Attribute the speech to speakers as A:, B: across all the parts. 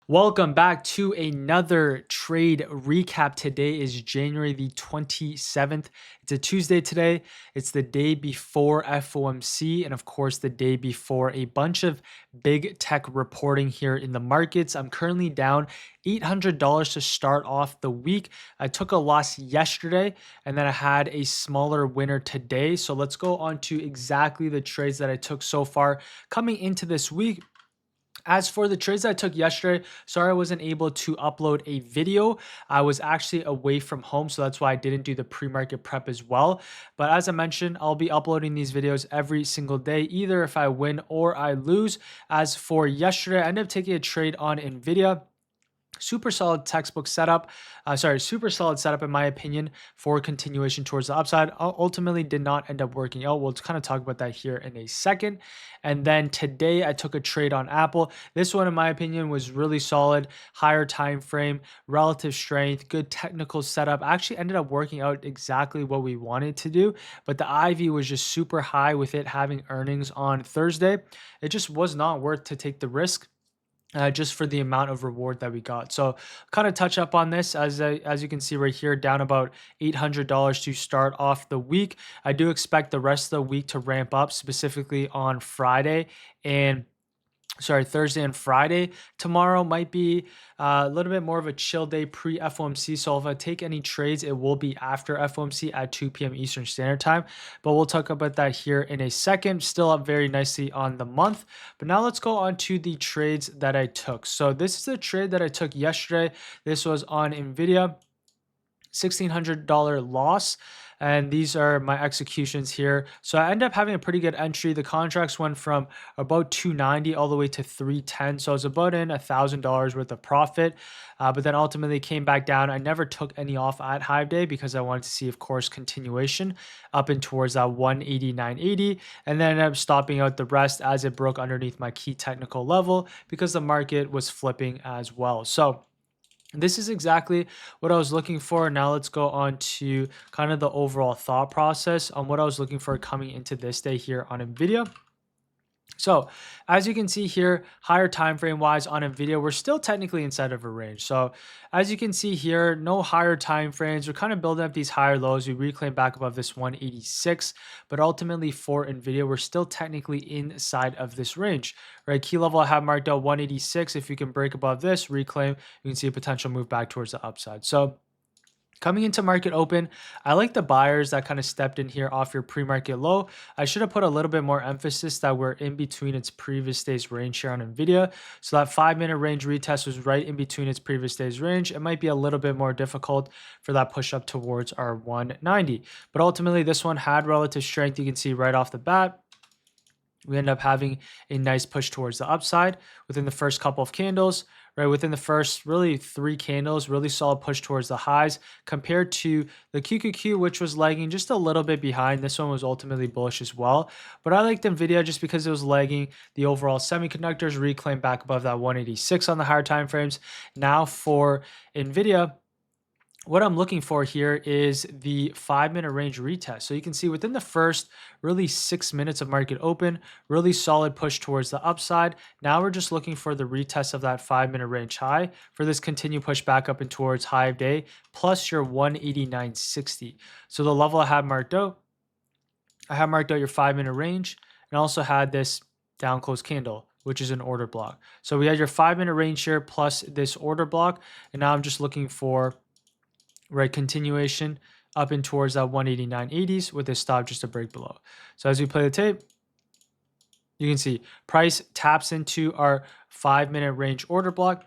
A: Welcome back to another trade recap. Today is January the 27th. It's a Tuesday today. It's the day before FOMC and, of course, the day before a bunch of big tech reporting here in the markets. I'm currently down $800 to start off the week. I took a loss yesterday and then I had a smaller winner today. So let's go on to exactly the trades that I took so far coming into this week. As for the trades I took yesterday, sorry I wasn't able to upload a video. I was actually away from home, so that's why I didn't do the pre-market prep as well. But as I mentioned, I'll be uploading these videos every single day, either if I win or I lose. As for yesterday, I ended up taking a trade on Nvidia. Super solid textbook setup. Super solid setup in my opinion for continuation towards the upside. Ultimately did not end up working out. We'll kind of talk about that here in a second. And then today I took a trade on Apple. This one in my opinion was really solid, higher time frame, relative strength, good technical setup. Actually ended up working out exactly what we wanted to do, but the IV was just super high with it having earnings on Thursday. It just was not worth to take the risk just for the amount of reward that we got. So kind of touch up on this as you can see right here, down about $800 to start off the week. I do expect the rest of the week to ramp up, specifically on Friday and Thursday and Friday. Tomorrow might be a little bit more of a chill day pre-FOMC. So if I take any trades, it will be after FOMC at 2 p.m. Eastern Standard Time. But we'll talk about that here in a second. Still up very nicely on the month. But now let's go on to the trades that I took. So this is the trade that I took yesterday. This was on Nvidia. $1,600 loss. And these are my executions here. So I ended up having a pretty good entry. The contracts went from about 290 all the way to 310. So I was about in $1,000 worth of profit, but then ultimately came back down. I never took any off at Hive Day because I wanted to see, of course, continuation up and towards that 189.80. And then ended up stopping out the rest as it broke underneath my key technical level because the market was flipping as well. So this is exactly what I was looking for. Now let's go on to kind of the overall thought process on what I was looking for coming into this day here on Nvidia. So as you can see here, higher time frame wise on Nvidia, we're still technically inside of a range. So as you can see here, no higher time frames. We're kind of building up these higher lows. We reclaim back above this 186, but ultimately for Nvidia, we're still technically inside of this range, right? Key level I have marked out 186. If you can break above this, reclaim, you can see a potential move back towards the upside. So coming into market open, I like the buyers that kind of stepped in here off your pre-market low. I should have put a little bit more emphasis that we're in between its previous day's range here on Nvidia. So that 5-minute range retest was right in between its previous day's range. It might be a little bit more difficult for that push up towards our 190. But ultimately, this one had relative strength. You can see right off the bat. We end up having a nice push towards the upside within the first couple of candles, right? Within the first really 3 candles, really solid push towards the highs compared to the QQQ, which was lagging just a little bit behind. This one was ultimately bullish as well. But I liked Nvidia just because it was lagging the overall semiconductors, reclaimed back above that 186 on the higher time frames. Now for Nvidia, what I'm looking for here is the 5-minute range retest. So you can see within the first really 6 minutes of market open, really solid push towards the upside. Now we're just looking for the retest of that 5-minute range high for this continued push back up and towards high of day plus your 189.60. So the level I have marked out, your 5-minute range and also had this down close candle, which is an order block. So we had your 5-minute range here plus this order block. And now I'm just looking for continuation up and towards that 189.80s with a stop just a break below. So as we play the tape, you can see price taps into our 5-minute range order block.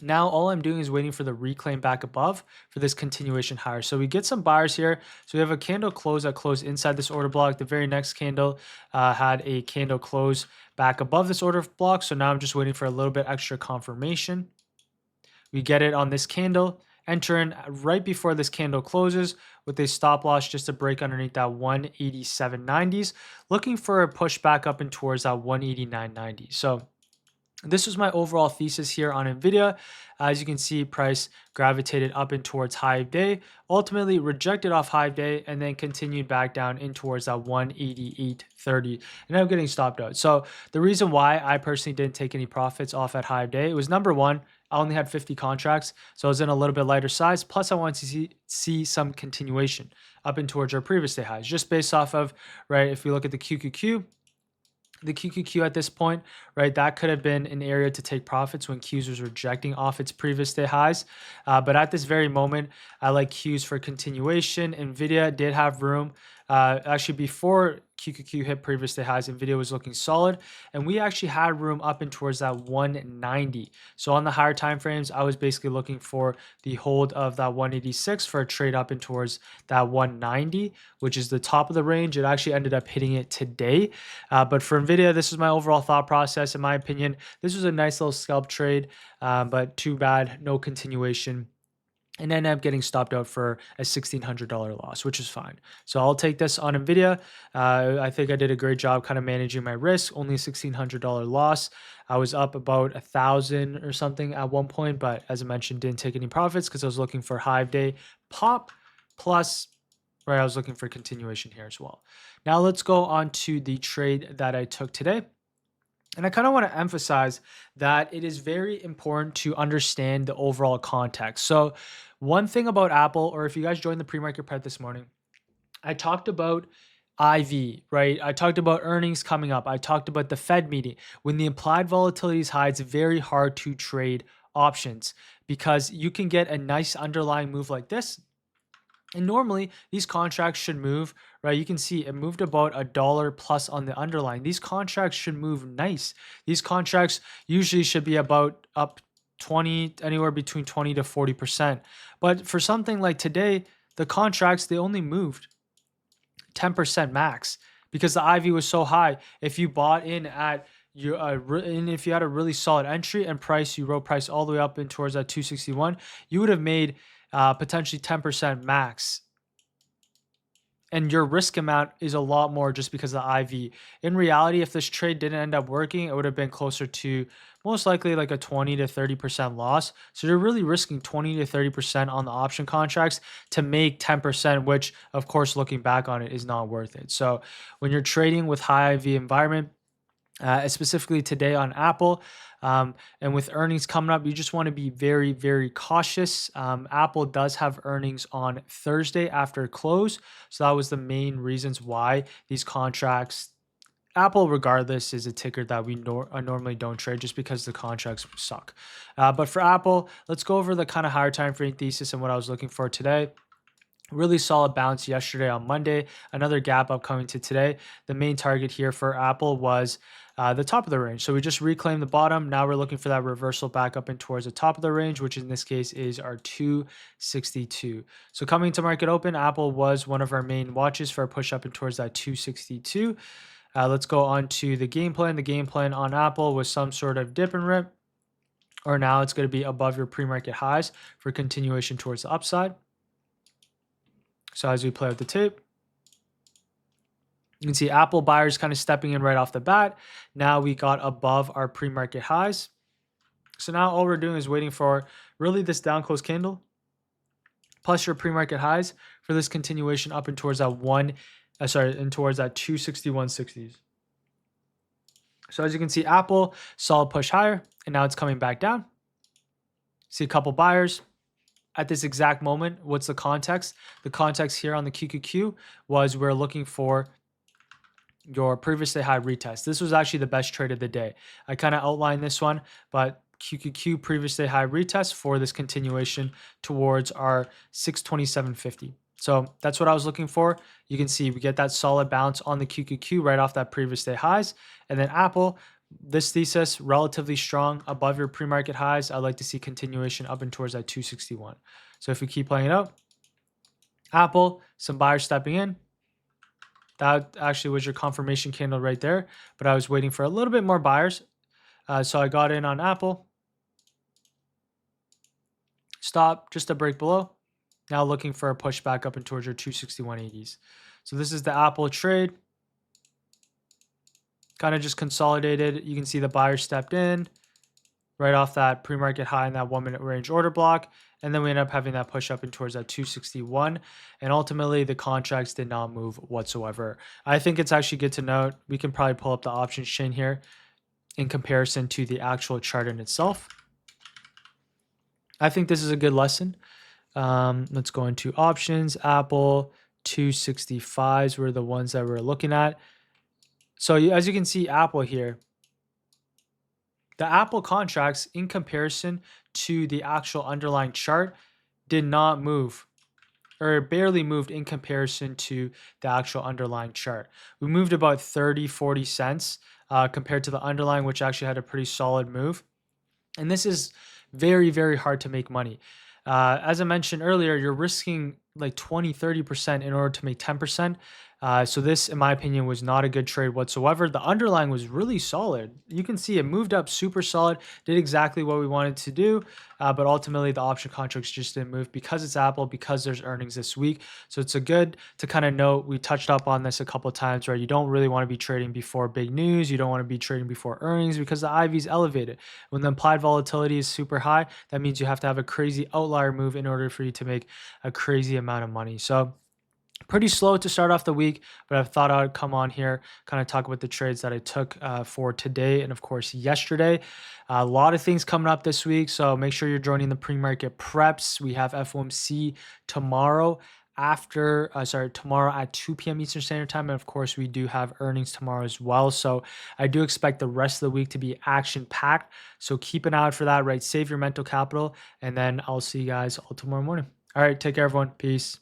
A: Now all I'm doing is waiting for the reclaim back above for this continuation higher. So we get some buyers here. So we have a candle close that closed inside this order block. The very next candle had a candle close back above this order block. So now I'm just waiting for a little bit extra confirmation. We get it on this candle. Enter in right before this candle closes with a stop loss just to break underneath that 187.90s, looking for a push back up and towards that 189.90. So This was my overall thesis here on Nvidia. As you can see, price gravitated up in towards high of day, ultimately rejected off high of day, and then continued back down in towards that 188.30, and I'm getting stopped out. So the reason why I personally didn't take any profits off at high of day, it was number one, I only had 50 contracts, so I was in a little bit lighter size. Plus, I wanted to see some continuation up in towards our previous day highs, just based off of, right, if we look at the QQQ at this point, right? That could have been an area to take profits when Qs was rejecting off its previous day highs. But at this very moment, I like Qs for continuation. Nvidia did have room. Actually, before QQQ hit previous day highs, Nvidia was looking solid, and we actually had room up and towards that 190. So on the higher time frames, I was basically looking for the hold of that 186 for a trade up and towards that 190, which is the top of the range. It actually ended up hitting it today. But for Nvidia, this is my overall thought process. In my opinion, this was a nice little scalp trade, but too bad, no continuation, and ended up getting stopped out for a $1,600 loss, which is fine. So I'll take this on Nvidia. I think I did a great job kind of managing my risk. Only a $1,600 loss. I was up about 1,000 or something at one point, but as I mentioned, didn't take any profits because I was looking for Hive Day pop plus. Right, I was looking for continuation here as well. Now let's go on to the trade that I took today. And I kind of want to emphasize that it is very important to understand the overall context. So, one thing about Apple, or if you guys joined the pre-market prep this morning, I talked about IV, right? I talked about earnings coming up. I talked about the Fed meeting. When the implied volatility is high, it's very hard to trade options because you can get a nice underlying move like this. And normally these contracts should move, right? You can see it moved about $1 plus on the underlying. These contracts should move nice. These contracts usually should be about up 20, anywhere between 20 to 40%. But for something like today, the contracts, they only moved 10% max because the IV was so high. If you bought in at you and if you had a really solid entry and price, you wrote price all the way up in towards that 261, you would have made potentially 10% max. And your risk amount is a lot more just because of the IV. In reality, if this trade didn't end up working, it would have been closer to most likely like a 20 to 30% loss. So you're really risking 20 to 30% on the option contracts to make 10%, which of course, looking back on it is not worth it. So when you're trading with high IV environment, specifically today on Apple. And with earnings coming up, you just want to be very, very cautious. Apple does have earnings on Thursday after close. So that was the main reasons why these contracts, Apple, regardless, is a ticker that we normally don't trade just because the contracts suck. But for Apple, let's go over the kind of higher time frame thesis and what I was looking for today. Really solid bounce yesterday on Monday. Another gap upcoming to today. The main target here for Apple was the top of the range. So we just reclaimed the bottom. Now we're looking for that reversal back up and towards the top of the range, which in this case is our 262. So coming to market open, Apple was one of our main watches for a push up and towards that 262. Let's go on to the game plan. The game plan on Apple was some sort of dip and rip, or now it's going to be above your pre-market highs for continuation towards the upside. So as we play with the tape, you can see Apple buyers kind of stepping in right off the bat. Now we got above our pre-market highs. So now all we're doing is waiting for really this down close candle plus your pre-market highs for this continuation up and towards that towards that 261.60s. So as you can see, Apple solid push higher, and now it's coming back down. See a couple buyers. At this exact moment, what's the context? The context here on the QQQ was we're looking for your previous day high retest. This was actually the best trade of the day. I kind of outlined this one, but QQQ previous day high retest for this continuation towards our 627.50. So that's what I was looking for. You can see we get that solid bounce on the QQQ right off that previous day highs. And then Apple, this thesis, relatively strong above your pre-market highs. I'd like to see continuation up and towards that 261. So if we keep playing it out, Apple, some buyers stepping in. That actually was your confirmation candle right there, but I was waiting for a little bit more buyers. So I got in on Apple. Stop, just a break below. Now looking for a push back up and towards your 261.80s. So this is the Apple trade. Kind of just consolidated. You can see the buyer stepped in. right off that pre-market high in that 1 minute range order block. And then we end up having that push up in towards that 261. And ultimately, the contracts did not move whatsoever. I think it's actually good to note. We can probably pull up the options chain here in comparison to the actual chart in itself. I think this is a good lesson. Let's go into options. Apple 265s were the ones that we're looking at. So as you can see, Apple here, the Apple contracts in comparison to the actual underlying chart did not move or barely moved in comparison to the actual underlying chart. We moved about 30, 40 cents compared to the underlying, which actually had a pretty solid move. And this is very, very hard to make money. As I mentioned earlier, you're risking like 20, 30% in order to make 10%. So this, in my opinion, was not a good trade whatsoever. The underlying was really solid. You can see it moved up super solid, did exactly what we wanted to do. But ultimately, the option contracts just didn't move because it's Apple, because there's earnings this week. So it's a good to kind of note. We touched up on this a couple of times, right? You don't really want to be trading before big news. You don't want to be trading before earnings because the IV is elevated. When the implied volatility is super high, that means you have to have a crazy outlier move in order for you to make a crazy amount of money. So pretty slow to start off the week, but I thought I would come on here, kind of talk about the trades that I took for today and, of course, yesterday. A lot of things coming up this week, so make sure you're joining the pre-market preps. We have FOMC tomorrow tomorrow at 2 p.m. Eastern Standard Time. And of course, we do have earnings tomorrow as well. So I do expect the rest of the week to be action packed. So keep an eye out for that, right? Save your mental capital. And then I'll see you guys all tomorrow morning. All right. Take care, everyone. Peace.